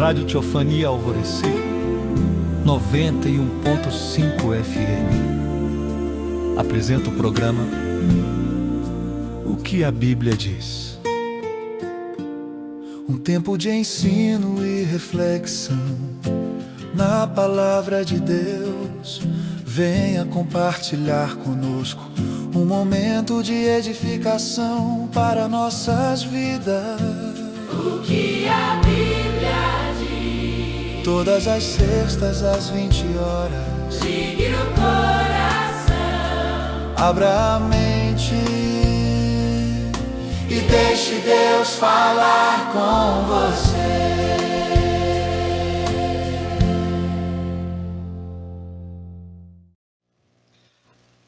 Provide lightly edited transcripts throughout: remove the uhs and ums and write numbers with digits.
Rádio Teofania Alvorecer, 91.5 FM. Apresenta o programa O que a Bíblia diz. Um tempo de ensino e reflexão na palavra de Deus. Venha compartilhar conosco um momento de edificação para nossas vidas. O que a Bíblia diz. Todas as sextas às 20 horas. Ligue no coração, Abra a mente e deixe Deus falar com você.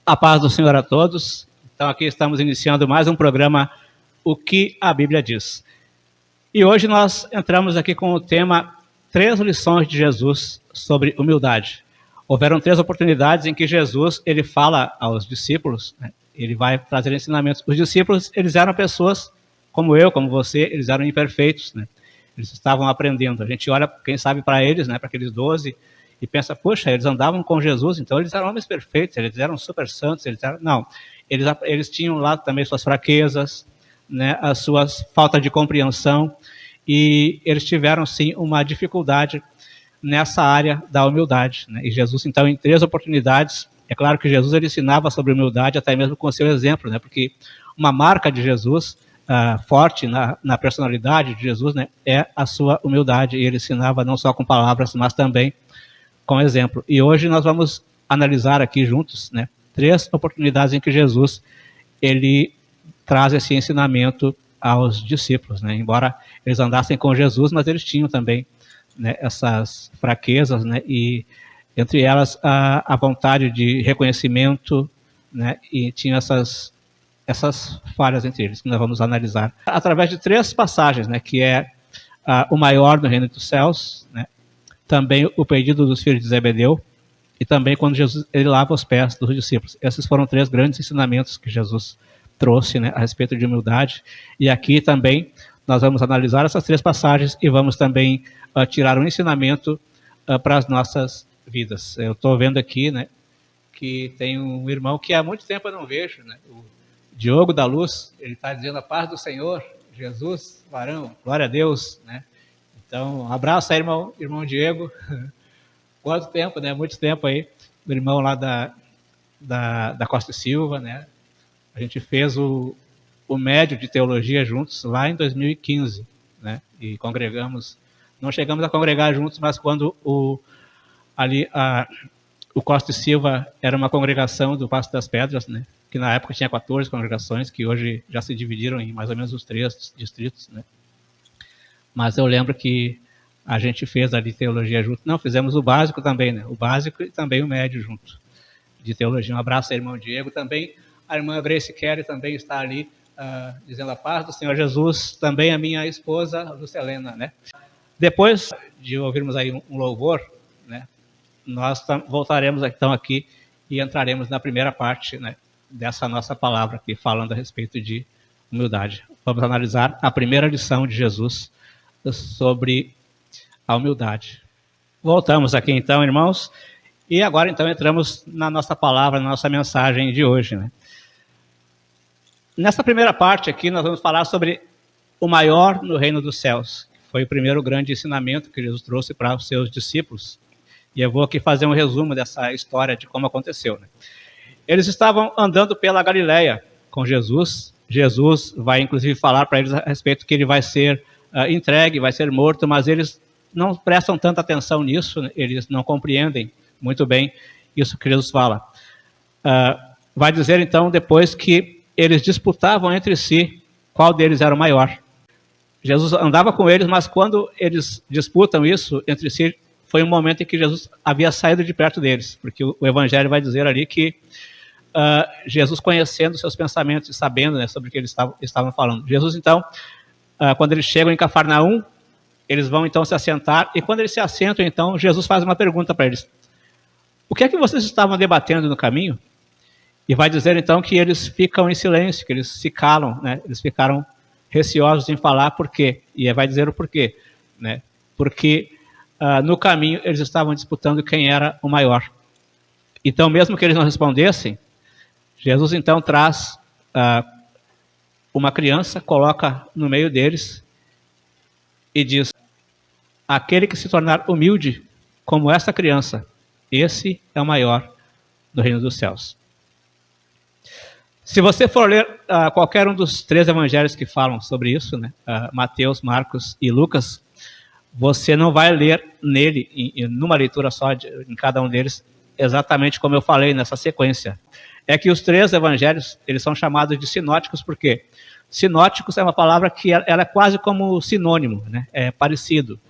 A paz do Senhor a todos. Então aqui estamos iniciando mais um programa O que a Bíblia diz. E hoje nós entramos aqui com o tema 3 lições de Jesus sobre humildade. Houveram 3 oportunidades em que Jesus ele fala aos discípulos, né? Ele vai trazer ensinamentos. Os discípulos, eles eram pessoas como eu, como você, eles eram imperfeitos, né? Eles estavam aprendendo. A gente olha, quem sabe, para eles, né, para aqueles 12, e pensa, poxa, eles andavam com Jesus, então eles eram homens perfeitos, eles eram super santos, Não, eles tinham lá também suas fraquezas, né, as suas faltas de compreensão, e eles tiveram, sim, uma dificuldade nessa área da humildade, né? E Jesus, então, em 3 oportunidades, é claro que Jesus ele ensinava sobre humildade, até mesmo com o seu exemplo, né? Porque uma marca de Jesus, forte na personalidade de Jesus, né, é a sua humildade, e ele ensinava não só com palavras, mas também com exemplo. E hoje nós vamos analisar aqui juntos, né, 3 oportunidades em que Jesus ele traz esse ensinamento aos discípulos, né? Embora eles andassem com Jesus, mas eles tinham também, né, essas fraquezas, né, e entre elas a vontade de reconhecimento, né, e tinha essas falhas entre eles que nós vamos analisar através de 3 passagens, né, que é o maior no reino dos céus, né, também o pedido dos filhos de Zebedeu, e também quando Jesus ele lava os pés dos discípulos. Esses foram 3 grandes ensinamentos que Jesus trouxe, né, a respeito de humildade. E aqui também nós vamos analisar essas 3 passagens e vamos também tirar um ensinamento para as nossas vidas. Eu estou vendo aqui, né, que tem um irmão que há muito tempo eu não vejo, né, o Diogo da Luz. Ele está dizendo a paz do Senhor, Jesus, varão, glória a Deus, né? Então, um abraço aí, irmão Diego. Quanto tempo, né? Muito tempo aí. O irmão lá da Costa e Silva, né? A gente fez o médio de teologia juntos lá em 2015, né? E congregamos. Não chegamos a congregar juntos, mas quando o Costa e Silva era uma congregação do Passo das Pedras, né? Que na época tinha 14 congregações, que hoje já se dividiram em mais ou menos os 3 distritos, né? Mas eu lembro que a gente fez ali teologia junto. Não, fizemos o básico também, né? O básico e também o médio junto de teologia. Um abraço ao irmão Diego. Também a irmã Grace Kelly também está ali dizendo a paz do Senhor Jesus. Também a minha esposa, Lucelena, né? Depois de ouvirmos aí um louvor, né, nós voltaremos então aqui e entraremos na primeira parte, né, dessa nossa palavra aqui, falando a respeito de humildade. Vamos analisar a primeira lição de Jesus sobre a humildade. Voltamos aqui então, irmãos, e agora então entramos na nossa palavra, na nossa mensagem de hoje, né? Nessa primeira parte aqui nós vamos falar sobre o maior no reino dos céus. Foi o primeiro grande ensinamento que Jesus trouxe para os seus discípulos. E eu vou aqui fazer um resumo dessa história de como aconteceu, né? Eles estavam andando pela Galileia com Jesus. Jesus vai inclusive falar para eles a respeito que ele vai ser entregue, vai ser morto, mas eles não prestam tanta atenção nisso, né? Eles não compreendem muito bem isso que Jesus fala. Vai dizer então depois que eles disputavam entre si qual deles era o maior. Jesus andava com eles, mas quando eles disputam isso entre si, foi um momento em que Jesus havia saído de perto deles, porque o Evangelho vai dizer ali que Jesus, conhecendo seus pensamentos e sabendo, né, sobre o que eles estavam falando. Jesus, então, quando eles chegam em Cafarnaum, eles vão então se assentar, e quando eles se assentam, então, Jesus faz uma pergunta para eles. O que é que vocês estavam debatendo no caminho? E vai dizer então que eles ficam em silêncio, que eles se calam, né? Eles ficaram receosos em falar por quê. E vai dizer o porquê, né? porque no caminho eles estavam disputando quem era o maior. Então, mesmo que eles não respondessem, Jesus então traz uma criança, coloca no meio deles e diz: aquele que se tornar humilde como esta criança, esse é o maior no reino dos céus. Se você for ler qualquer um dos 3 evangelhos que falam sobre isso, né, Mateus, Marcos e Lucas, você não vai ler nele, numa leitura só, em cada um deles, exatamente como eu falei nessa sequência. É que os 3 evangelhos, eles são chamados de sinóticos, porque sinóticos é uma palavra que ela é quase como sinônimo, né? É parecido.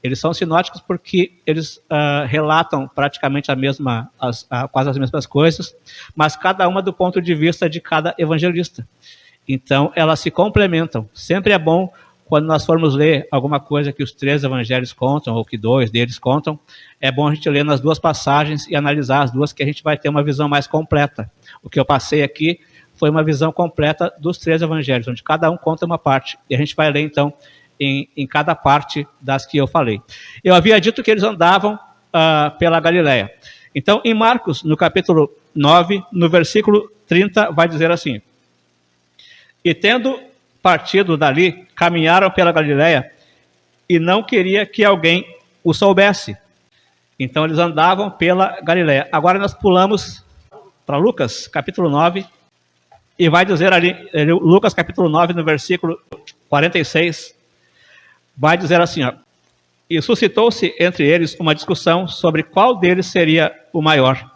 Eles são sinóticos porque eles relatam praticamente quase as mesmas coisas, mas cada uma do ponto de vista de cada evangelista. Então, elas se complementam. Sempre é bom, quando nós formos ler alguma coisa que os 3 evangelhos contam, ou que 2 deles contam, é bom a gente ler nas 2 passagens e analisar as 2, que a gente vai ter uma visão mais completa. O que eu passei aqui foi uma visão completa dos 3 evangelhos, onde cada um conta uma parte. E a gente vai ler, então, em cada parte das que eu falei. Eu havia dito que eles andavam pela Galileia. Então, em Marcos, no capítulo 9, no versículo 30, vai dizer assim: e tendo partido dali, caminharam pela Galileia, e não queria que alguém o soubesse. Então, eles andavam pela Galileia. Agora nós pulamos para Lucas, capítulo 9, e vai dizer ali, Lucas capítulo 9, no versículo 46, vai dizer assim, ó: e suscitou-se entre eles uma discussão sobre qual deles seria o maior.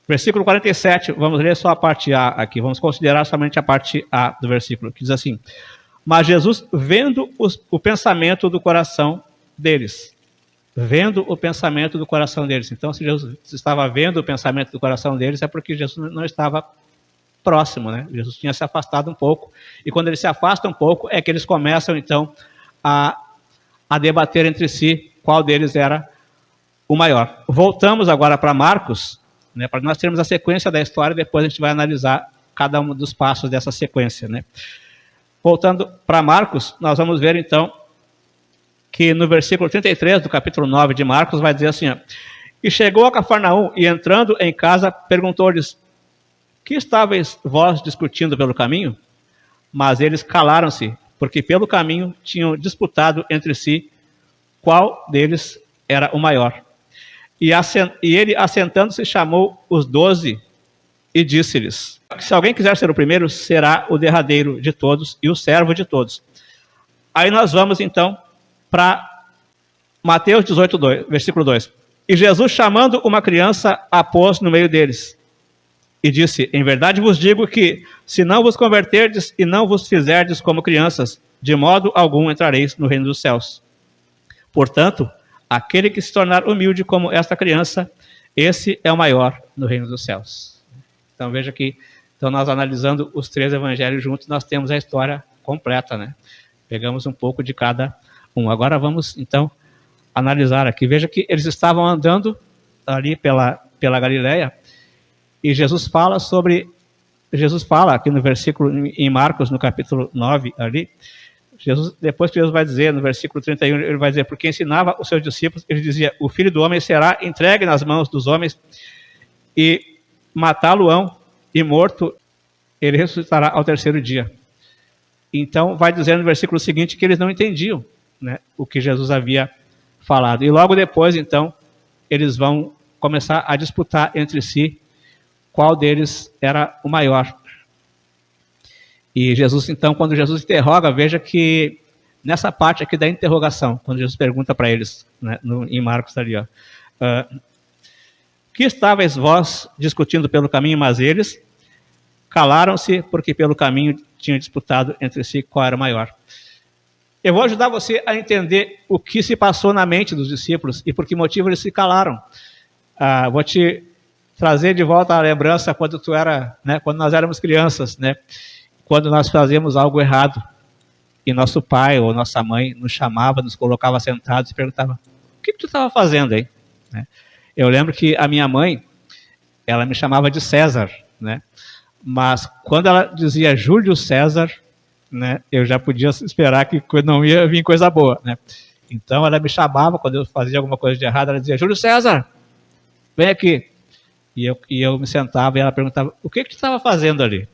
Versículo 47, vamos ler só a parte A aqui, vamos considerar somente a parte A do versículo, que diz assim: mas Jesus, vendo o pensamento do coração deles. Vendo o pensamento do coração deles. Então, se Jesus estava vendo o pensamento do coração deles, é porque Jesus não estava próximo, né? Jesus tinha se afastado um pouco, e quando ele se afasta um pouco, é que eles começam, então, a debater entre si qual deles era o maior. Voltamos agora para Marcos, né, para nós termos a sequência da história, depois a gente vai analisar cada um dos passos dessa sequência, né? Voltando para Marcos, nós vamos ver então que no versículo 33 do capítulo 9 de Marcos vai dizer assim, ó: e chegou a Cafarnaum, e entrando em casa, perguntou-lhes: que estáveis vós discutindo pelo caminho? Mas eles calaram-se, porque pelo caminho tinham disputado entre si qual deles era o maior. E ele, assentando-se, chamou os 12 e disse-lhes: se alguém quiser ser o primeiro, será o derradeiro de todos e o servo de todos. Aí nós vamos então para Mateus 18, versículo 2. E Jesus, chamando uma criança, a pôs no meio deles e disse: em verdade vos digo que, se não vos converterdes e não vos fizerdes como crianças, de modo algum entrareis no reino dos céus. Portanto, aquele que se tornar humilde como esta criança, esse é o maior no reino dos céus. Então veja que, então nós analisando os 3 evangelhos juntos, nós temos a história completa, né? Pegamos um pouco de cada um. Agora vamos então analisar aqui. Veja que eles estavam andando ali pela Galileia, e Jesus fala aqui no versículo, em Marcos, no capítulo 9, ali, depois que Jesus vai dizer, no versículo 31, ele vai dizer: porque ensinava os seus discípulos, ele dizia: o Filho do Homem será entregue nas mãos dos homens, e matá-lo-ão, e morto, ele ressuscitará ao 3º dia. Então, vai dizer no versículo seguinte que eles não entendiam, né, o que Jesus havia falado. E logo depois, então, eles vão começar a disputar entre si qual deles era o maior. E Jesus, então, quando Jesus interroga, veja que nessa parte aqui da interrogação, quando Jesus pergunta para eles, né, em Marcos ali, ó: que estáveis vós discutindo pelo caminho? Mas eles calaram-se, porque pelo caminho tinham disputado entre si qual era o maior. Eu vou ajudar você a entender o que se passou na mente dos discípulos e por que motivo eles se calaram. Vou te trazer de volta a lembrança quando quando nós éramos crianças, né? Quando nós fazíamos algo errado e nosso pai ou nossa mãe nos chamava, nos colocava sentados e perguntava: o que tu estava fazendo aí? Né? Eu lembro que a minha mãe, ela me chamava de César, né? Mas quando ela dizia Júlio César, né, eu já podia esperar que não ia vir coisa boa, né? Então ela me chamava quando eu fazia alguma coisa de errado, ela dizia: Júlio César, vem aqui. E eu me sentava e ela perguntava: o que tu estava fazendo ali?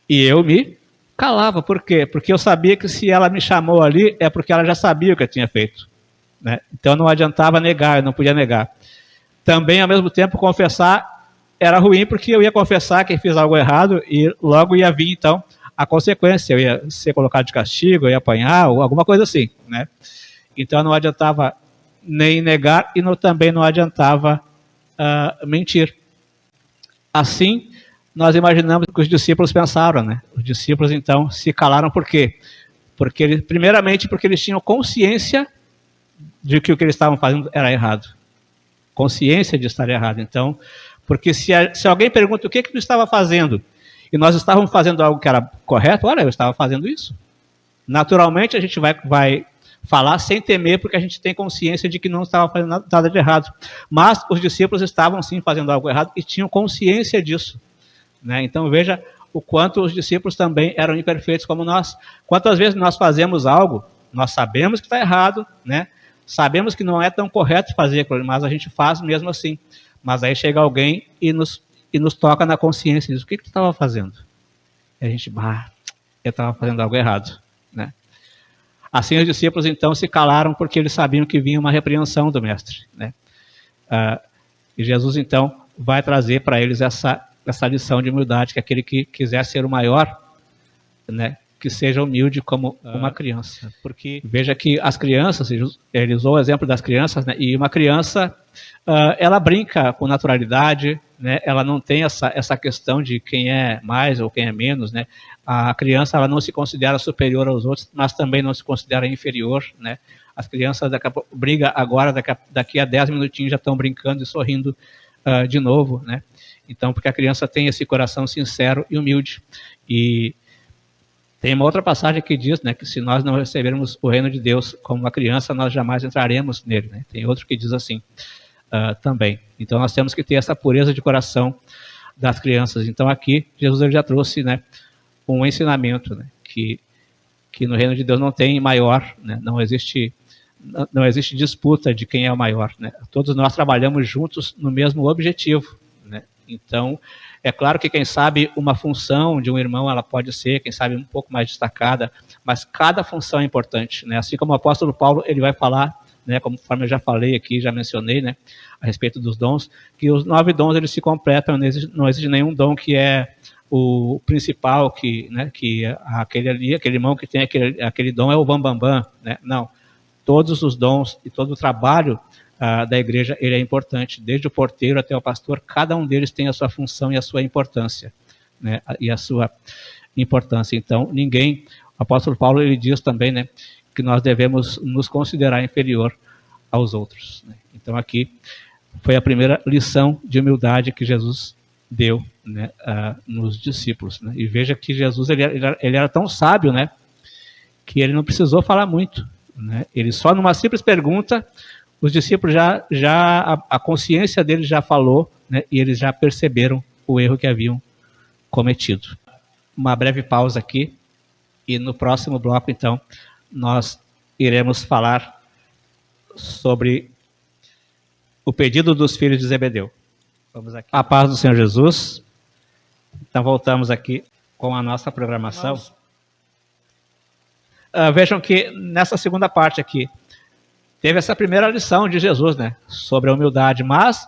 E eu me calava. Por quê? Porque eu sabia que se ela me chamou ali é porque ela já sabia o que eu tinha feito, né? Então não adiantava negar, eu não podia negar. Também, ao mesmo tempo, confessar era ruim, porque eu ia confessar que fiz algo errado e logo ia vir, então, a consequência. Eu ia ser colocado de castigo, eu ia apanhar, ou alguma coisa assim, né? Então não adiantava nem negar e também não adiantava mentir. Assim, nós imaginamos que os discípulos pensaram, né? Os discípulos, então, se calaram por quê? Primeiramente, porque eles tinham consciência de que o que eles estavam fazendo era errado. Consciência de estar errado. Então, porque se alguém pergunta o que tu estava fazendo, e nós estávamos fazendo algo que era correto, olha, eu estava fazendo isso. Naturalmente, a gente vai falar sem temer, porque a gente tem consciência de que não estava fazendo nada de errado. Mas os discípulos estavam sim fazendo algo errado e tinham consciência disso, né? Então veja o quanto os discípulos também eram imperfeitos como nós. Quantas vezes nós fazemos algo, nós sabemos que está errado, né? Sabemos que não é tão correto fazer aquilo, mas a gente faz mesmo assim. Mas aí chega alguém e nos toca na consciência e diz: o que tu estava fazendo? E a gente, eu estava fazendo algo errado, né? Assim os discípulos então se calaram porque eles sabiam que vinha uma repreensão do mestre, né? E Jesus então vai trazer para eles essa lição de humildade, que aquele que quiser ser o maior, né, que seja humilde como uma criança. Porque veja que as crianças, ele usou o exemplo das crianças, né, e uma criança, ela brinca com naturalidade, né, ela não tem essa questão de quem é mais ou quem é menos, né. A criança, ela não se considera superior aos outros, mas também não se considera inferior, né. As crianças brigam agora, daqui a 10 minutinhos já estão brincando e sorrindo de novo, né. Então, porque a criança tem esse coração sincero e humilde. E tem uma outra passagem que diz, né, que se nós não recebermos o reino de Deus como uma criança, nós jamais entraremos nele, né? Tem outro que diz assim também. Então nós temos que ter essa pureza de coração das crianças. Então aqui Jesus ele já trouxe, né, um ensinamento, né, que no reino de Deus não tem maior, né? Não existe disputa de quem é o maior, né? Todos nós trabalhamos juntos no mesmo objetivo, né? Então é claro que, quem sabe, uma função de um irmão, ela pode ser, quem sabe, um pouco mais destacada, mas cada função é importante, né? Assim como o apóstolo Paulo, ele vai falar, né, conforme eu já falei aqui, já mencionei, né, a respeito dos dons, que os 9 dons, eles se completam, não existe nenhum dom que é o principal, que aquele irmão que tem aquele dom é o bambambam, né? Não, todos os dons e todo o trabalho da igreja, ele é importante, desde o porteiro até o pastor, cada um deles tem a sua função e a sua importância, né? E a sua importância. Então, o apóstolo Paulo, ele diz também, né, que nós devemos nos considerar inferior aos outros, né? Então, aqui foi a primeira lição de humildade que Jesus deu, né, nos discípulos, né? E veja que Jesus, ele era tão sábio, né, que ele não precisou falar muito, né? Ele só, numa simples pergunta, os discípulos a consciência deles já falou, né, e eles já perceberam o erro que haviam cometido. Uma breve pausa aqui, e no próximo bloco, então, nós iremos falar sobre o pedido dos filhos de Zebedeu. Vamos aqui. A paz do Senhor Jesus. Então voltamos aqui com a nossa programação. Vejam que nessa segunda parte aqui, teve essa primeira lição de Jesus, né, sobre a humildade, mas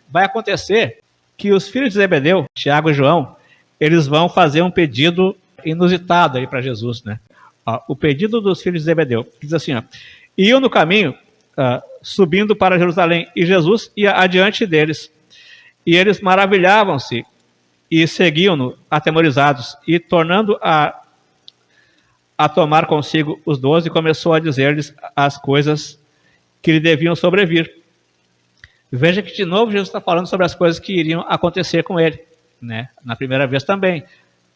vai acontecer que os filhos de Zebedeu, Tiago e João, eles vão fazer um pedido inusitado aí para Jesus, né? O pedido dos filhos de Zebedeu diz assim: iam no caminho subindo para Jerusalém, e Jesus ia adiante deles, e eles maravilhavam-se e seguiam-no atemorizados, e tornando a tomar consigo os 12, começou a dizer-lhes as coisas que lhe deviam sobrevir. Veja que de novo Jesus está falando sobre as coisas que iriam acontecer com ele, né? Na primeira vez também.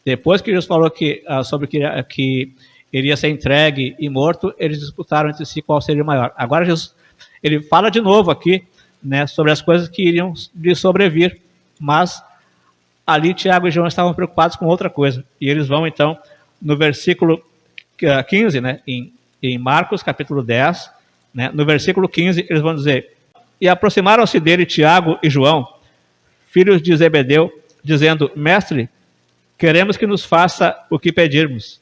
Depois que Jesus falou sobre que iria ser entregue e morto, eles disputaram entre si qual seria o maior. Agora Jesus, ele fala de novo aqui, né, sobre as coisas que iriam lhe sobrevir, mas ali Tiago e João estavam preocupados com outra coisa. E eles vão então, no versículo 15, né, em em Marcos capítulo 10, né, no versículo 15, eles vão dizer: e aproximaram-se dele Tiago e João, filhos de Zebedeu, dizendo: Mestre, queremos que nos faça o que pedirmos.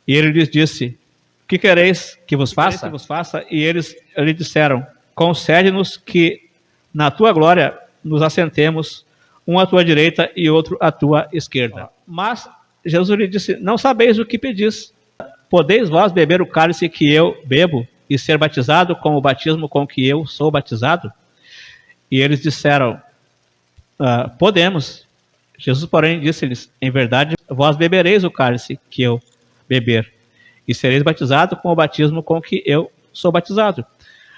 E ele lhes disse: o que quereis que vos faça? E eles lhe disseram: concede-nos que na tua glória nos assentemos, um à tua direita e outro à tua esquerda. Mas Jesus lhe disse: não sabeis o que pedis. Podeis vós beber o cálice que eu bebo e ser batizado com o batismo com que eu sou batizado? E eles disseram: podemos. Jesus, porém, disse-lhes: em verdade, vós bebereis o cálice que eu beber, e sereis batizado com o batismo com que eu sou batizado.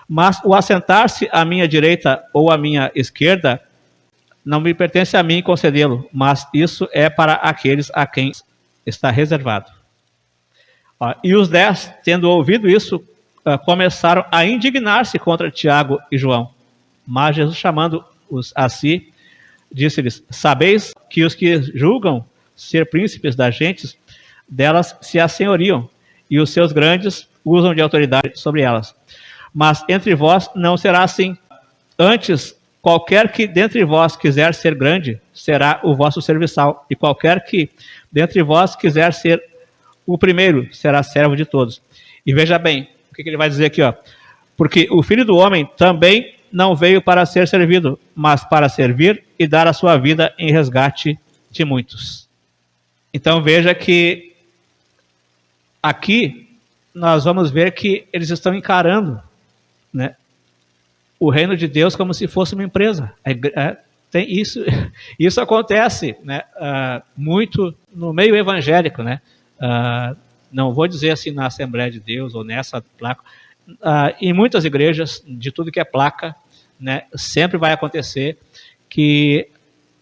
Mas o assentar-se à minha direita ou à minha esquerda não me pertence a mim concedê-lo, mas isso é para aqueles a quem está reservado. E os 10, tendo ouvido isso, começaram a indignar-se contra Tiago e João. Mas Jesus, chamando-os a si, disse-lhes: sabeis que os que julgam ser príncipes das gentes, delas se assenhoriam, e os seus grandes usam de autoridade sobre elas. Mas entre vós não será assim. Antes, qualquer que dentre vós quiser ser grande, será o vosso serviçal, e qualquer que dentre vós quiser ser o primeiro, será servo de todos. E veja bem, o que ele vai dizer aqui, ó. Porque o Filho do Homem também não veio para ser servido, mas para servir e dar a sua vida em resgate de muitos. Então veja que aqui nós vamos ver que eles estão encarando, né, o reino de Deus como se fosse uma empresa. Tem isso acontece, né, muito no meio evangélico, né? Não vou dizer assim na Assembleia de Deus ou nessa placa. Em muitas igrejas, de tudo que é placa, né, sempre vai acontecer que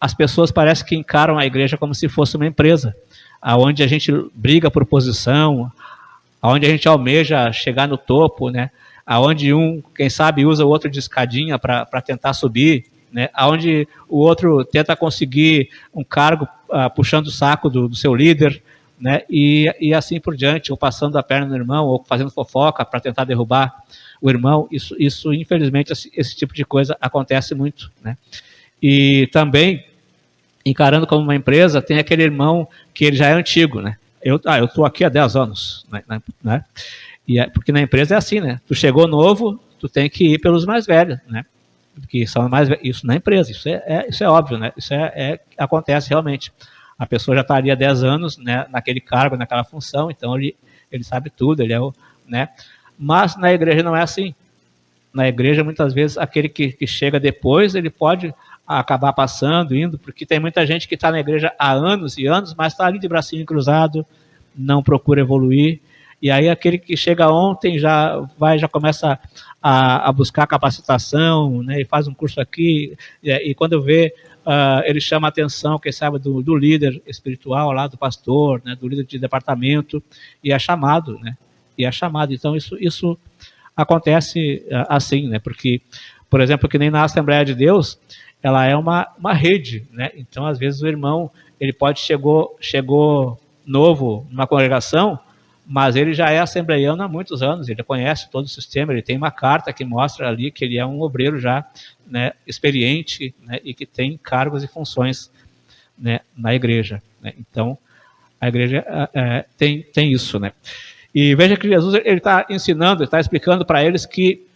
as pessoas parecem que encaram a igreja como se fosse uma empresa, onde a gente briga por posição, onde a gente almeja chegar no topo, né, aonde um, quem sabe, usa o outro de escadinha para tentar subir, né, aonde o outro tenta conseguir um cargo puxando o saco do seu líder, né, e assim por diante, ou passando a perna no irmão, ou fazendo fofoca para tentar derrubar o irmão. Isso infelizmente, esse tipo de coisa acontece muito, né. E também, encarando como uma empresa, tem aquele irmão que ele já é antigo, né. Eu estou aqui há 10 anos, né? Porque na empresa é assim, né? Tu chegou novo, tu tem que ir pelos mais velhos, né? Porque são mais velhos. Isso na empresa, isso é óbvio, né? Isso acontece realmente. A pessoa já está ali há 10 anos, né, naquele cargo, naquela função, então ele sabe tudo, ele é o, né? Mas na igreja não é assim. Na igreja, muitas vezes, aquele que chega depois, ele pode acabar passando, indo, porque tem muita gente que está na igreja há anos e anos, mas está ali de bracinho cruzado, não procura evoluir. E aí aquele que chega ontem já começa a buscar capacitação, né, e faz um curso aqui, e quando vê, ele chama a atenção, quem sabe, do líder espiritual lá, do pastor, né, do líder de departamento, e é chamado, né? E é chamado. Então isso acontece assim, né? Porque, por exemplo, que nem na Assembleia de Deus, ela é uma rede, né? Então, às vezes, o irmão, ele chegou novo numa congregação, mas ele já é assembleiano há muitos anos, ele conhece todo o sistema, ele tem uma carta que mostra ali que ele é um obreiro já, né, experiente, né, e que tem cargos e funções, né, na igreja, né? Então, a igreja tem isso, né? E veja que Jesus ele está ensinando, ele está explicando para eles que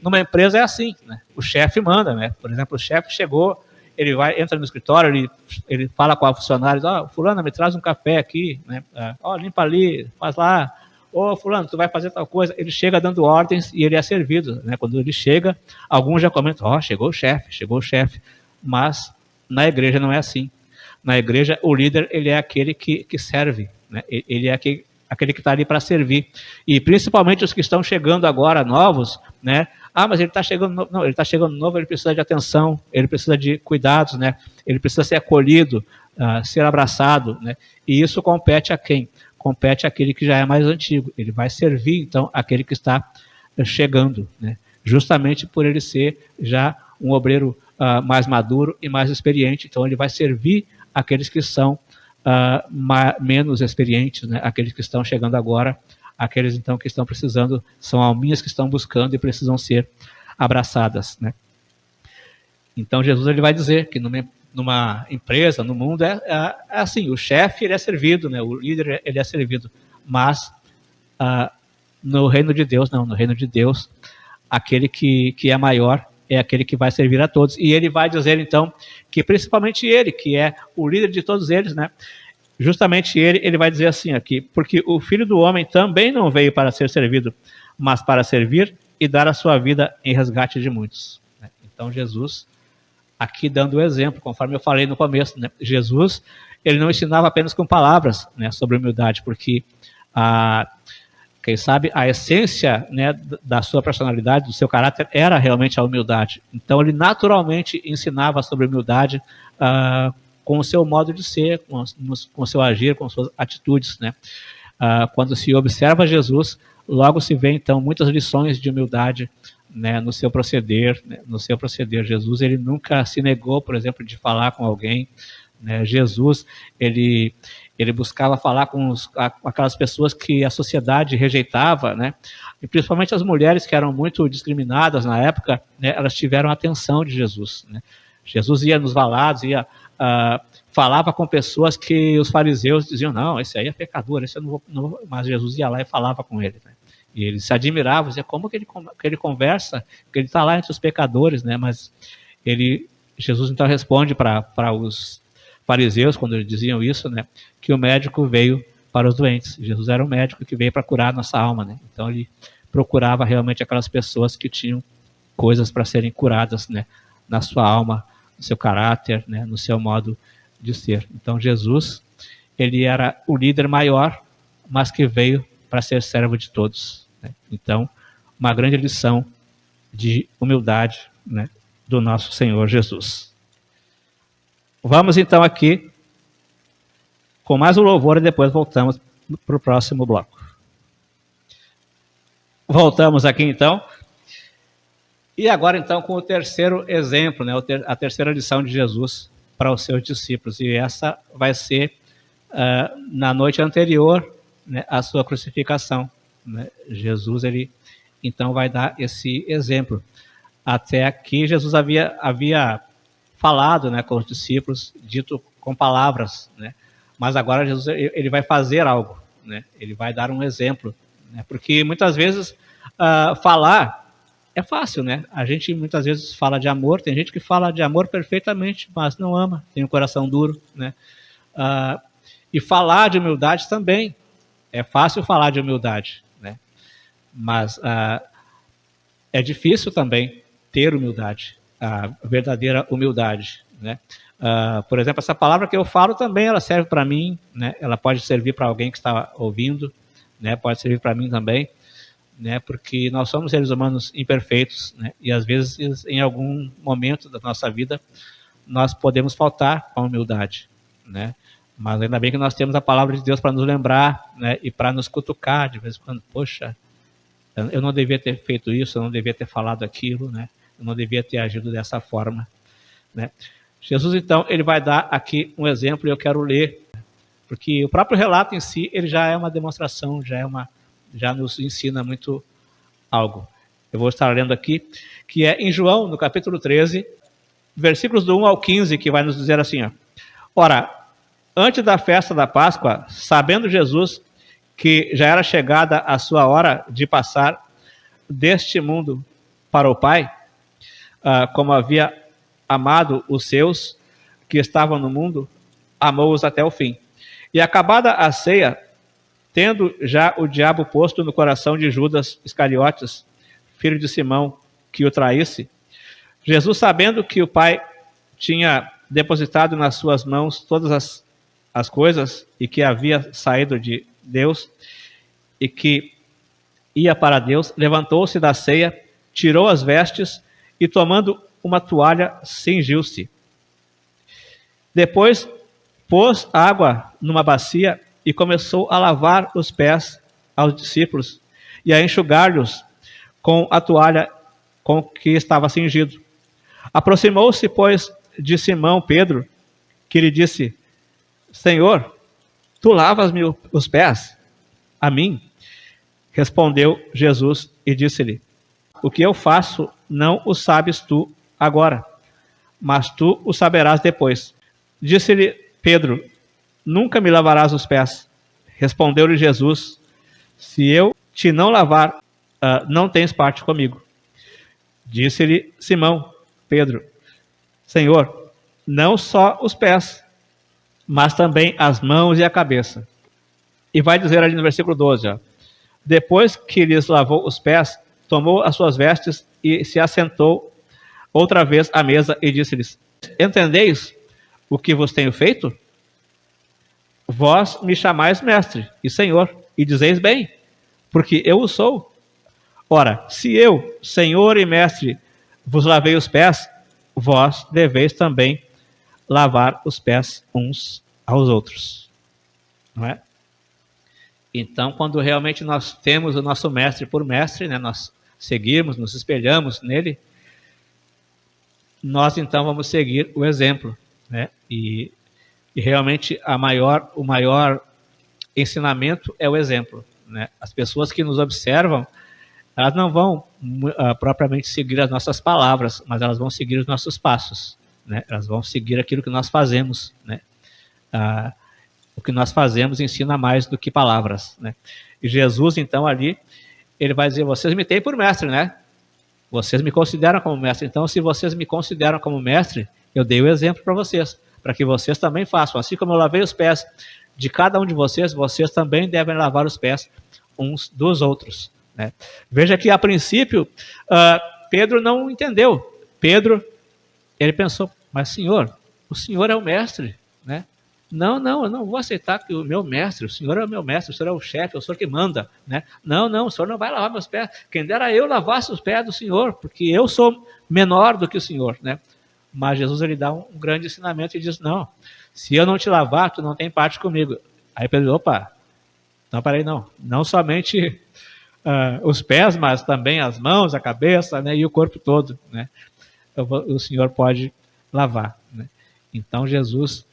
numa empresa é assim, né? O chefe manda, né? Por exemplo, o chefe chegou, ele entra no escritório, ele fala com a funcionária, fulano, me traz um café aqui, né? Limpa ali, faz lá. Fulano, tu vai fazer tal coisa. Ele chega dando ordens e ele é servido, né? Quando ele chega, alguns já comentam, chegou o chefe. Mas na igreja não é assim. Na igreja, o líder, ele é aquele que serve, né? Ele é aquele que está ali para servir. E principalmente os que estão chegando agora, novos, né? Mas ele está chegando novo. Não, ele está chegando novo, ele precisa de atenção, ele precisa de cuidados, né? Ele precisa ser acolhido, ser abraçado, né? E isso compete a quem? Compete àquele que já é mais antigo. Ele vai servir, então, aquele que está chegando, né? Justamente por ele ser já um obreiro mais maduro e mais experiente. Então, ele vai servir aqueles que são menos experientes, né? Aqueles que estão chegando agora aqueles então que estão precisando, são alminhas que estão buscando e precisam ser abraçadas, né? Então Jesus ele vai dizer que numa empresa, no mundo, é assim, o chefe ele é servido, né? O líder ele é servido, mas no reino de Deus, não, no reino de Deus, aquele que é maior é aquele que vai servir a todos. E ele vai dizer então que principalmente ele, que é o líder de todos eles, né? Justamente ele vai dizer assim aqui, porque o Filho do Homem também não veio para ser servido, mas para servir e dar a sua vida em resgate de muitos. Então Jesus, aqui dando o exemplo, conforme eu falei no começo, né? Jesus, ele não ensinava apenas com palavras, né, sobre humildade, porque quem sabe a essência, né, da sua personalidade, do seu caráter, era realmente a humildade. Então ele naturalmente ensinava sobre humildade com o seu modo de ser, com o seu agir, com suas atitudes, né? Quando se observa Jesus, logo se vê então muitas lições de humildade, né, no seu proceder, né, no seu proceder. Jesus ele nunca se negou, por exemplo, de falar com alguém, né? Jesus ele buscava falar com aquelas pessoas que a sociedade rejeitava, né? E principalmente as mulheres que eram muito discriminadas na época, né, elas tiveram a atenção de Jesus, né? Jesus ia nos valados, falava com pessoas que os fariseus diziam, não, esse aí é pecador, esse eu não vou. Mas Jesus ia lá e falava com ele, né? E eles se admiravam, diziam, como que ele conversa, que ele está lá entre os pecadores, né? Mas Jesus então responde para os fariseus, quando eles diziam isso, né, que o médico veio para os doentes. Jesus era um médico que veio para curar a nossa alma, né? Então ele procurava realmente aquelas pessoas que tinham coisas para serem curadas, né, na sua alma, no seu caráter, né, no seu modo de ser. Então Jesus, ele era o líder maior, mas que veio para ser servo de todos, né? Então, uma grande lição de humildade, né, do nosso Senhor Jesus. Vamos então aqui com mais um louvor e depois voltamos para o próximo bloco. Voltamos aqui então. E agora então com o terceiro exemplo, né, a terceira lição de Jesus para os seus discípulos. E essa vai ser na noite anterior, né, à sua crucificação, né? Jesus ele então vai dar esse exemplo. Até aqui Jesus havia falado, né, com os discípulos, dito com palavras, né? Mas agora Jesus ele vai fazer algo, né? Ele vai dar um exemplo, né? Porque muitas vezes falar é fácil, né? A gente muitas vezes fala de amor, tem gente que fala de amor perfeitamente, mas não ama, tem um coração duro, né? E falar de humildade também, é fácil falar de humildade, né? Mas é difícil também ter humildade, a verdadeira humildade, né? Por exemplo, essa palavra que eu falo também, ela serve para mim, né? Ela pode servir para alguém que está ouvindo, né? Pode servir para mim também, né? Porque nós somos seres humanos imperfeitos, né? E às vezes, em algum momento da nossa vida, nós podemos faltar com a humildade, né? Mas ainda bem que nós temos a palavra de Deus para nos lembrar, né? E para nos cutucar de vez em quando. Poxa, eu não devia ter feito isso, eu não devia ter falado aquilo, né? Eu não devia ter agido dessa forma, né? Jesus, então, ele vai dar aqui um exemplo e eu quero ler, porque o próprio relato em si, ele já é uma demonstração, já nos ensina muito algo. Eu vou estar lendo aqui, que é em João, no capítulo 13, versículos do 1 ao 15, que vai nos dizer assim, ó. Ora, antes da festa da Páscoa, sabendo Jesus que já era chegada a sua hora de passar deste mundo para o Pai, como havia amado os seus que estavam no mundo, amou-os até o fim. E acabada a ceia, tendo já o diabo posto no coração de Judas Iscariotes, filho de Simão, que o traísse, Jesus, sabendo que o Pai tinha depositado nas suas mãos todas as coisas e que havia saído de Deus e que ia para Deus, levantou-se da ceia, tirou as vestes e, tomando uma toalha, cingiu-se. Depois pôs água numa bacia e começou a lavar os pés aos discípulos e a enxugar-lhes com a toalha com que estava cingido. Aproximou-se, pois, de Simão Pedro, que lhe disse: Senhor, tu lavas-me os pés a mim? Respondeu Jesus e disse-lhe: o que eu faço não o sabes tu agora, mas tu o saberás depois. Disse-lhe Pedro: nunca me lavarás os pés. Respondeu-lhe Jesus: se eu te não lavar, não tens parte comigo. Disse-lhe Simão Pedro: Senhor, não só os pés, mas também as mãos e a cabeça. E vai dizer ali no versículo 12, ó, depois que lhes lavou os pés, tomou as suas vestes e se assentou outra vez à mesa e disse-lhes: entendeis o que vos tenho feito? Vós me chamais mestre e senhor, e dizeis bem, porque eu o sou. Ora, se eu, senhor e mestre, vos lavei os pés, vós deveis também lavar os pés uns aos outros. Não é? Então, quando realmente nós temos o nosso mestre por mestre, né, nós seguimos, nos espelhamos nele, nós então vamos seguir o exemplo, né? E realmente o maior ensinamento é o exemplo, né? As pessoas que nos observam, elas não vão propriamente seguir as nossas palavras, mas elas vão seguir os nossos passos, né? Elas vão seguir aquilo que nós fazemos, né? O que nós fazemos ensina mais do que palavras, né? E Jesus, então, ali, ele vai dizer: vocês me têm por mestre, né? Vocês me consideram como mestre. Então, se vocês me consideram como mestre, eu dei o exemplo para vocês, para que vocês também façam. Assim como eu lavei os pés de cada um de vocês, vocês também devem lavar os pés uns dos outros, né? Veja que, a princípio, Pedro não entendeu. Pedro, ele pensou: mas Senhor, o Senhor é o mestre, né? Não, eu não vou aceitar que o meu mestre, o Senhor é o meu mestre, o Senhor é o chefe, é o Senhor que manda, né? Não, o Senhor não vai lavar meus pés. Quem dera eu lavasse os pés do Senhor, porque eu sou menor do que o Senhor, né? Mas Jesus, ele dá um grande ensinamento e diz: não, se eu não te lavar, tu não tem parte comigo. Aí Pedro: opa, não, peraí, não somente os pés, mas também as mãos, a cabeça, né, e o corpo todo, né? O Senhor pode lavar, né? Então Jesus,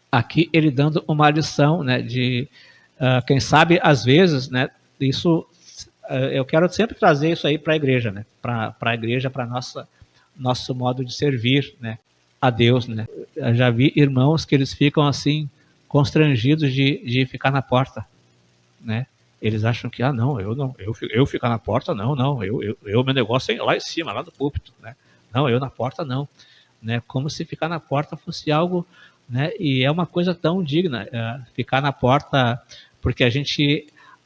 aqui, ele dando uma lição, né, de quem sabe, às vezes, né, isso, eu quero sempre trazer isso aí para a igreja, né, para a igreja, para nosso modo de servir, né, a Deus, né. Eu já vi irmãos que eles ficam assim constrangidos de ficar na porta, né. Eles acham que não, eu ficar na porta, não, meu negócio é lá em cima, lá no púlpito, né. Não, eu na porta não, né, como se ficar na porta fosse algo, né, e é uma coisa tão digna, ficar na porta, porque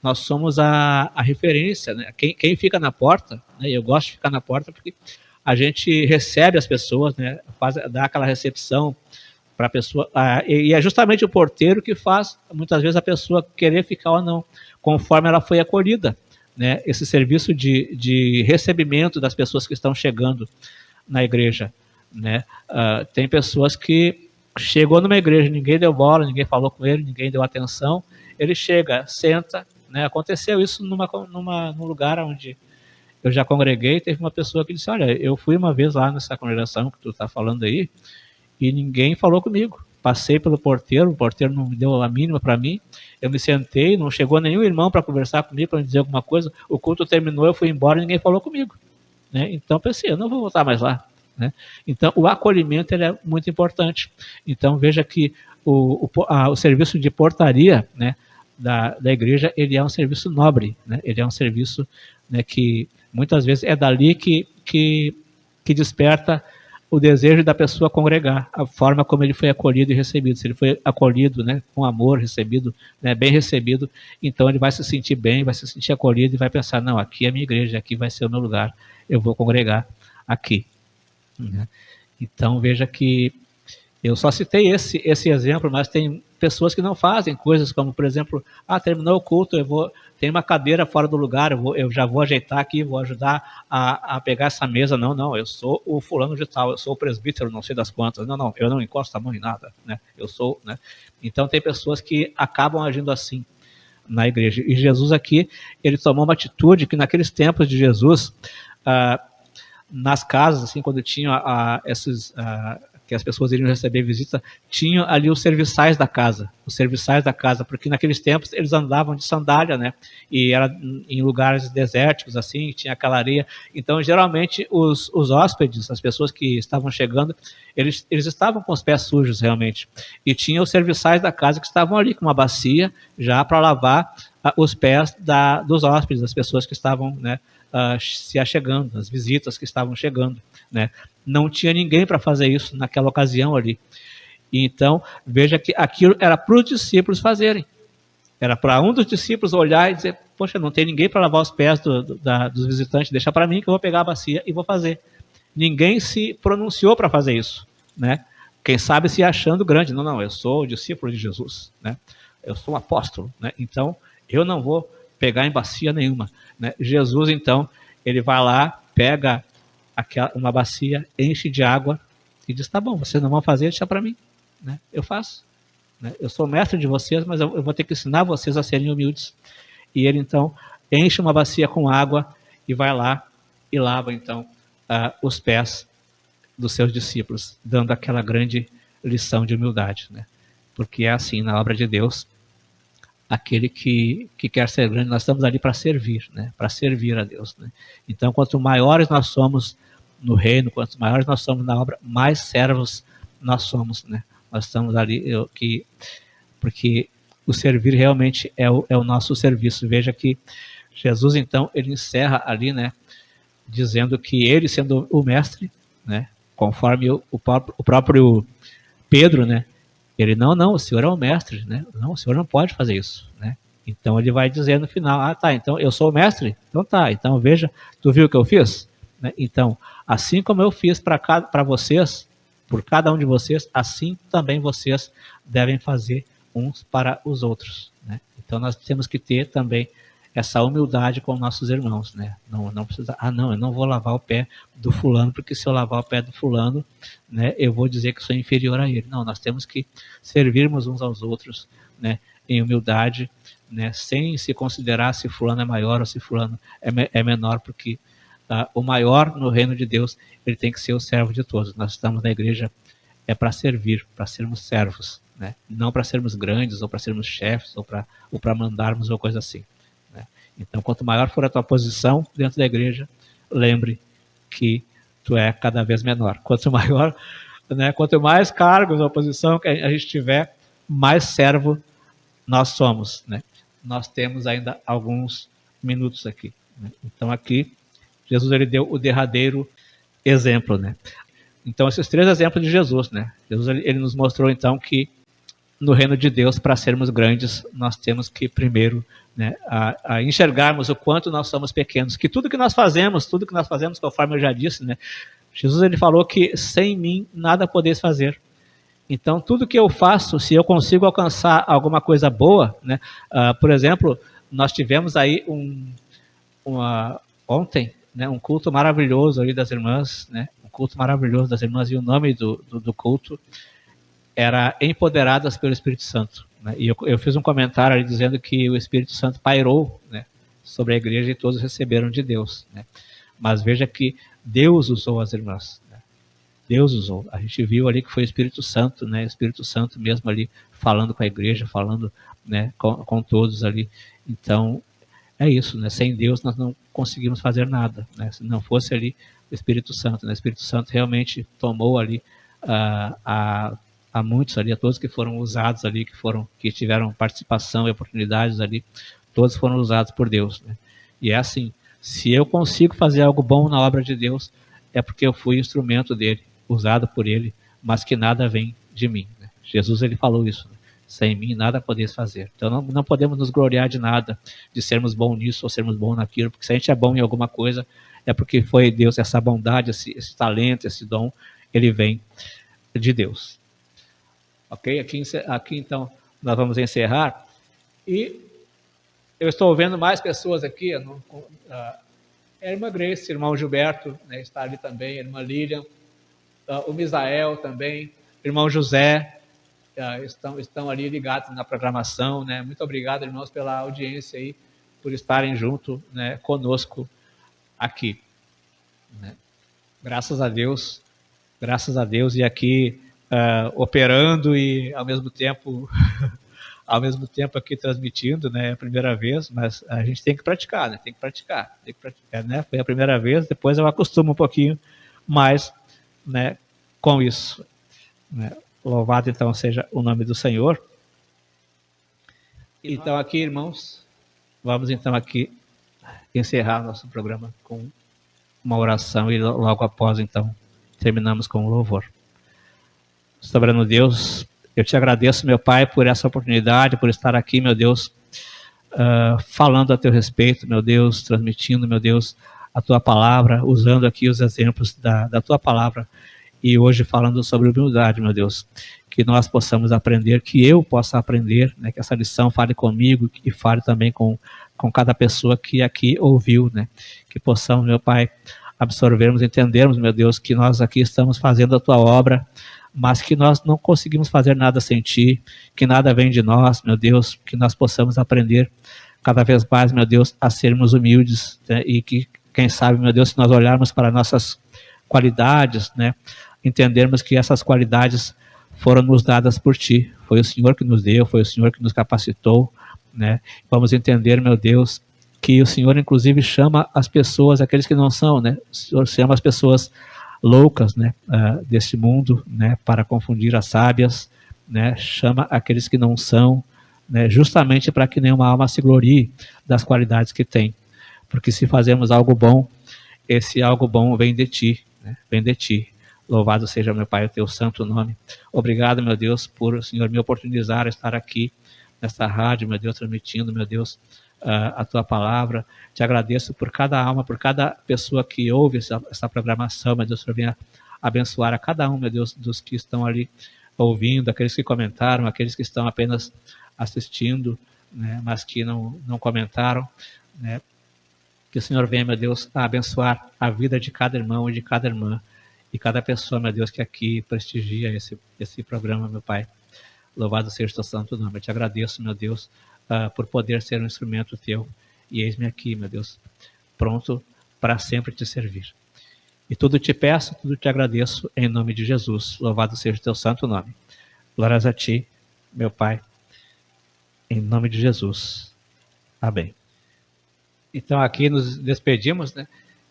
nós somos a referência, né? Quem fica na porta, né, eu gosto de ficar na porta porque a gente recebe as pessoas, né, dá aquela recepção para a pessoa, e é justamente o porteiro que faz, muitas vezes, a pessoa querer ficar ou não, conforme ela foi acolhida, né, esse serviço de recebimento das pessoas que estão chegando na igreja, né. Tem pessoas que chegou numa igreja, ninguém deu bola, ninguém falou com ele, ninguém deu atenção, ele chega, senta, né? Aconteceu isso num lugar onde eu já congreguei, teve uma pessoa que disse: olha, eu fui uma vez lá nessa congregação que tu está falando aí, e ninguém falou comigo. Passei pelo porteiro, o porteiro não me deu a mínima para mim, eu me sentei, não chegou nenhum irmão para conversar comigo, para me dizer alguma coisa, o culto terminou, eu fui embora e ninguém falou comigo, né? Então pensei: eu não vou voltar mais lá, né? Então o acolhimento, ele é muito importante. Então veja que o serviço de portaria, né, da igreja, ele é um serviço nobre, né? Ele é um serviço, né, que muitas vezes é dali que desperta o desejo da pessoa congregar, a forma como ele foi acolhido e recebido. Se ele foi acolhido, né, com amor, recebido, né, bem recebido, então ele vai se sentir bem, vai se sentir acolhido e vai pensar: não, aqui é a minha igreja, aqui vai ser o meu lugar, eu vou congregar aqui. Então veja que eu só citei esse exemplo, mas tem pessoas que não fazem coisas como, por exemplo, terminou o culto, tem uma cadeira fora do lugar, eu já vou ajeitar aqui, vou ajudar a pegar essa mesa. Não, eu sou o fulano de tal, eu sou o presbítero, não sei das quantas, não, eu não encosto a mão em nada, né? Eu sou, né? Então tem pessoas que acabam agindo assim na igreja, e Jesus aqui, ele tomou uma atitude que naqueles tempos de Jesus, nas casas, assim, quando tinha que as pessoas iriam receber visita, tinham ali os serviçais da casa, porque naqueles tempos eles andavam de sandália, né? E era em lugares desérticos, assim, tinha aquela areia. Então, geralmente, os hóspedes, as pessoas que estavam chegando, eles estavam com os pés sujos, realmente. E tinha os serviçais da casa que estavam ali com uma bacia, já para lavar os pés dos hóspedes, das pessoas que estavam, né, se achegando, as visitas que estavam chegando, né? Não tinha ninguém para fazer isso naquela ocasião ali. E então, veja que aquilo era para os discípulos fazerem. Era para um dos discípulos olhar e dizer, poxa, não tem ninguém para lavar os pés dos visitantes, deixa para mim que eu vou pegar a bacia e vou fazer. Ninguém se pronunciou para fazer isso, né? Quem sabe se achando grande. Não, eu sou o discípulo de Jesus, né? Eu sou um apóstolo, né? Então, eu não vou pegar em bacia nenhuma, né? Jesus, então, ele vai lá, pega uma bacia, enche de água e diz, tá bom, vocês não vão fazer, deixa para mim, né? Eu faço, né? Eu sou mestre de vocês, mas eu vou ter que ensinar vocês a serem humildes. E ele, então, enche uma bacia com água e vai lá e lava, então, os pés dos seus discípulos, dando aquela grande lição de humildade, né? Porque é assim, na obra de Deus, aquele que quer ser grande, nós estamos ali para servir, né? Para servir a Deus, né? Então, quanto maiores nós somos no reino, quanto maiores nós somos na obra, mais servos nós somos, né? Nós estamos ali, porque o servir realmente é o nosso serviço. Veja que Jesus, então, ele encerra ali, né? Dizendo que ele, sendo o mestre, né? Conforme o próprio Pedro, né? Ele, não, o senhor é o mestre, né? Não, o senhor não pode fazer isso, né? Então ele vai dizer no final, tá, então eu sou o mestre? Então tá, então veja, tu viu o que eu fiz? Né? Então, assim como eu fiz para vocês, por cada um de vocês, assim também vocês devem fazer uns para os outros, né? Então nós temos que ter também essa humildade com nossos irmãos, né? Não precisa, não, eu não vou lavar o pé do fulano, porque se eu lavar o pé do fulano, né, eu vou dizer que sou inferior a ele. Não, nós temos que servirmos uns aos outros, né, em humildade, né, sem se considerar se fulano é maior ou se fulano é menor, porque o maior no reino de Deus, ele tem que ser o servo de todos. Nós estamos na igreja para servir, para sermos servos, né? Não para sermos grandes, ou para sermos chefes, ou para mandarmos, ou coisa assim. Então, quanto maior for a tua posição dentro da igreja, lembre que tu é cada vez menor. Quanto maior, né, quanto mais cargos ou posição que a gente tiver, mais servo nós somos, né? Nós temos ainda alguns minutos aqui, né? Então, aqui, Jesus ele deu o derradeiro exemplo, né? Então, esses 3 exemplos de Jesus, né? Jesus ele nos mostrou, então, que no reino de Deus, para sermos grandes, nós temos que primeiro, né, a enxergarmos o quanto nós somos pequenos, que tudo que nós fazemos, conforme eu já disse, né, Jesus ele falou que sem mim nada podeis fazer. Então, tudo que eu faço, se eu consigo alcançar alguma coisa boa, né, por exemplo, nós tivemos aí ontem, né, um culto maravilhoso ali das irmãs, né, e o nome do culto era Empoderadas pelo Espírito Santo, né? E eu fiz um comentário ali dizendo que o Espírito Santo pairou, né, sobre a igreja e todos receberam de Deus, né? Mas veja que Deus usou as irmãs, né? Deus usou. A gente viu ali que foi o Espírito Santo, né? O Espírito Santo mesmo ali falando com a igreja, falando, né, com todos ali. Então, é isso, né? Sem Deus nós não conseguimos fazer nada, né? Se não fosse ali o Espírito Santo, né? O Espírito Santo realmente tomou ali a muitos ali, a todos que foram usados ali, que tiveram participação e oportunidades ali, todos foram usados por Deus, né? E é assim, se eu consigo fazer algo bom na obra de Deus, é porque eu fui instrumento dele, usado por ele, mas que nada vem de mim, né? Jesus ele falou isso, né? Sem mim nada podeis fazer. Então não podemos nos gloriar de nada, de sermos bons nisso ou sermos bons naquilo, porque se a gente é bom em alguma coisa, é porque foi Deus, essa bondade, esse talento, esse dom, ele vem de Deus. Ok? Aqui então nós vamos encerrar. E eu estou vendo mais pessoas aqui. A irmã Grace, irmão Gilberto, né, está ali também, a irmã Lilian, o Misael também, irmão José, estão ali ligados na programação, né? Muito obrigado, irmãos, pela audiência aí, por estarem junto, né, conosco aqui, né? Graças a Deus, graças a Deus, e aqui operando e ao mesmo tempo aqui transmitindo, né? É a primeira vez, mas a gente tem que praticar, né? Tem que praticar, né? Foi a primeira vez, depois eu acostumo um pouquinho mais, né, com isso, né? Louvado então seja o nome do Senhor. Então aqui, irmãos, vamos então aqui encerrar nosso programa com uma oração e logo após então terminamos com o louvor. Soberano Deus, eu te agradeço, meu Pai, por essa oportunidade, por estar aqui, meu Deus, falando a teu respeito, meu Deus, transmitindo, meu Deus, a tua palavra, usando aqui os exemplos da tua palavra, e hoje falando sobre humildade, meu Deus, que nós possamos aprender, que eu possa aprender, né, que essa lição fale comigo e fale também com cada pessoa que aqui ouviu, né, que possamos, meu Pai, absorvermos, entendermos, meu Deus, que nós aqui estamos fazendo a tua obra, mas que nós não conseguimos fazer nada sem ti, que nada vem de nós, meu Deus, que nós possamos aprender cada vez mais, meu Deus, a sermos humildes, né, e que, quem sabe, meu Deus, se nós olharmos para nossas qualidades, né, entendermos que essas qualidades foram nos dadas por ti, foi o Senhor que nos deu, foi o Senhor que nos capacitou, né, vamos entender, meu Deus, que o Senhor inclusive chama as pessoas, aqueles que não são, né, o Senhor chama as pessoas loucas, né, deste mundo, né, para confundir as sábias, né, chama aqueles que não são, né, justamente para que nenhuma alma se glorie das qualidades que tem, porque se fazemos algo bom, esse algo bom vem de ti, né, vem de ti. Louvado seja, meu Pai, o teu santo nome. Obrigado, meu Deus, por o Senhor me oportunizar a estar aqui nesta rádio, meu Deus, transmitindo, meu Deus, a tua palavra. Te agradeço por cada alma, por cada pessoa que ouve essa programação, meu Deus, Senhor, venha abençoar a cada um, meu Deus, dos que estão ali ouvindo, aqueles que comentaram, aqueles que estão apenas assistindo, né, mas que não comentaram, né, que o Senhor venha, meu Deus, a abençoar a vida de cada irmão e de cada irmã, e cada pessoa, meu Deus, que aqui prestigia esse programa, meu Pai. Louvado seja o teu santo nome. Eu te agradeço, meu Deus, por poder ser um instrumento teu. E eis-me aqui, meu Deus, pronto para sempre te servir. E tudo te peço, tudo te agradeço, em nome de Jesus. Louvado seja o teu santo nome. Glórias a ti, meu Pai, em nome de Jesus. Amém. Então aqui nos despedimos, né?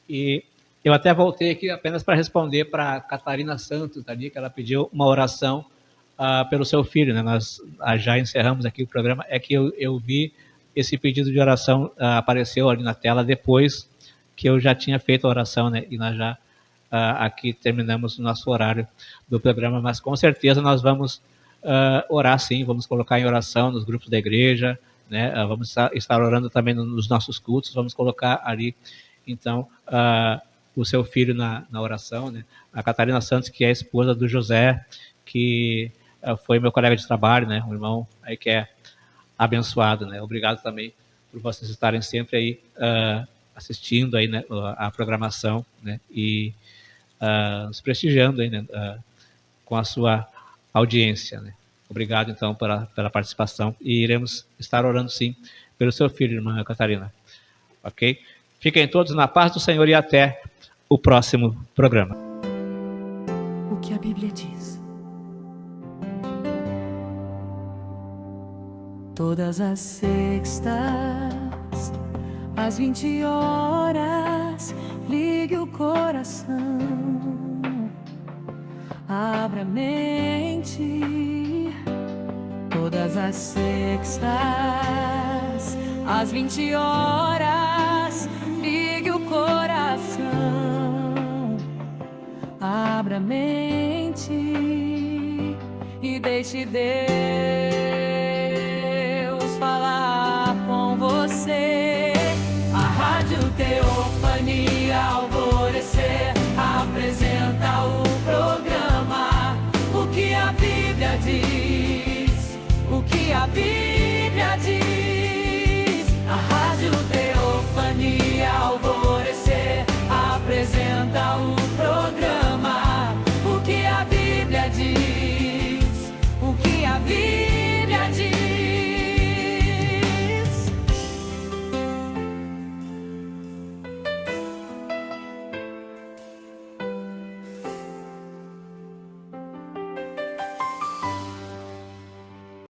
E eu até voltei aqui apenas para responder para a Catarina Santos, ali, que ela pediu uma oração pelo seu filho, né? Nós já encerramos aqui o programa. É que eu vi esse pedido de oração, apareceu ali na tela depois que eu já tinha feito a oração, né? E nós já aqui terminamos o nosso horário do programa, mas com certeza nós vamos orar sim, vamos colocar em oração nos grupos da igreja, né? Vamos estar orando também nos nossos cultos, vamos colocar ali, então, o seu filho na oração, né? A Catarina Santos, que é a esposa do José, que foi meu colega de trabalho, né? Um irmão aí que é abençoado, né? Obrigado também por vocês estarem sempre aí assistindo aí, né, a programação, né? E nos prestigiando aí, né, com a sua audiência, né? Obrigado então pela participação e iremos estar orando sim pelo seu filho, irmã Catarina. Ok? Fiquem todos na paz do Senhor e até o próximo programa. O que a Bíblia diz. Todas as sextas, às 20 horas, ligue o coração, abra a mente. Todas as sextas, às 20 horas, ligue o coração, abra a mente e deixe Deus